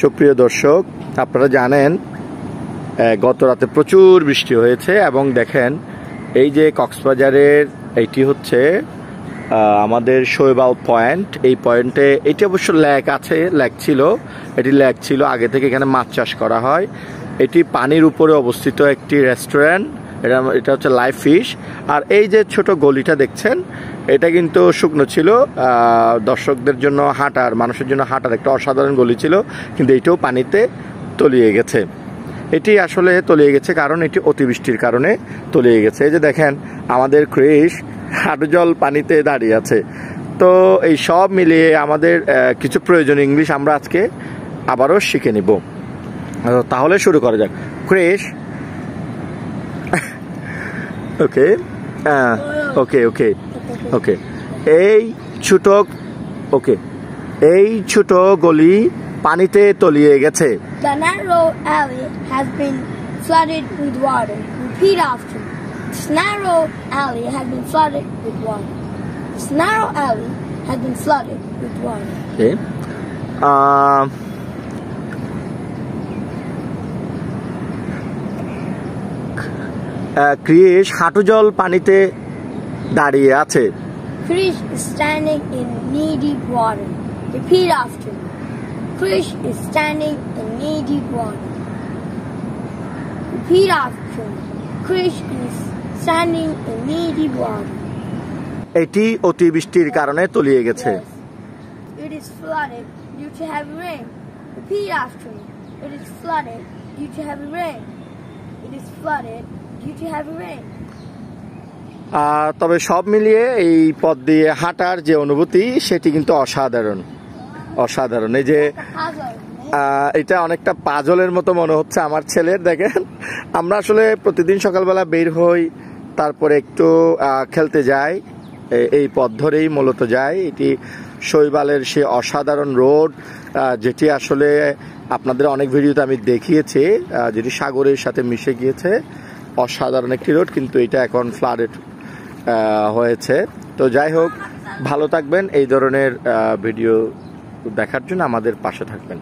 সুপ্রিয় দর্শক, আপনারা জানেন গত রাতে প্রচুর বৃষ্টি হয়েছে এবং দেখেন এই যে কক্সবাজারের এইটি হচ্ছে আমাদের শৈবাল পয়েন্ট। এই পয়েন্টে এটি অবশ্য ল্যাক আছে, ল্যাক ছিল আগে থেকে। এখানে মাছ চাষ করা হয়। এটি পানির উপরে অবস্থিত একটি রেস্টুরেন্ট। এটা হচ্ছে লাইভ ফিশ। আর এই যে ছোট গলিটা দেখছেন, এটা কিন্তু শুকনো ছিল, দর্শকদের জন্য মানুষের জন্য হাঁটার একটা অসাধারণ গলি ছিল, কিন্তু এটাও পানিতে তলিয়ে গেছে। এটি আসলে তলিয়ে গেছে কারণ এটি অতিবৃষ্টির কারণে তলিয়ে গেছে। এই যে দেখেন আমাদের ক্রিস হাঁটু জল পানিতে দাঁড়িয়ে আছে। তো এই সব মিলিয়ে আমাদের কিছু প্রয়োজনীয় ইংলিশ আমরা আজকে আবারও শিখে নিব। তাহলে শুরু করা যাক। ক্রিস, ওকে ওকে ওকে ওকে এই ছোট গলি পানিতে তলিয়ে গেছে। The narrow alley has been flooded with water. Repeat after me. This narrow alley has been flooded with water. This narrow alley has been flooded with water. Okay. Chris হাঁটু জল পানিতে দাঁড়িয়ে আছে। Krish is standing in knee-deep water. Repeat after me. Krish is standing in knee-deep water. Repeat after me. Krish is standing in knee-deep water. এটি অতিবৃষ্টির কারণে তলিয়ে গেছে। Yes. It is flooded due to heavy rain. Repeat after me. It is flooded due to heavy rain. It is flooded due to heavy rain. তবে সব মিলিয়ে এই পথ দিয়ে হাঁটার যে অনুভূতি সেটি কিন্তু অসাধারণ। এই যে এটা অনেকটা পাজলের মতো মনে হচ্ছে আমার ছেলের। দেখেন আমরা আসলে প্রতিদিন সকালবেলা বের হই, তারপরে একটু খেলতে যাই, এই পথ ধরেই মূলত যাই। এটি শৈবালের সে অসাধারণ রোড, যেটি আসলে আপনাদের অনেক ভিডিওতে আমি দেখিয়েছি, যেটি সাগরের সাথে মিশে গিয়েছে। অসাধারণ একটি রোড, কিন্তু এটা এখন ফ্লাডেড হয়েছে। তো যাই হোক, ভালো থাকবেন। এই ধরনের ভিডিও দেখার জন্য আমাদের পাশে থাকবেন।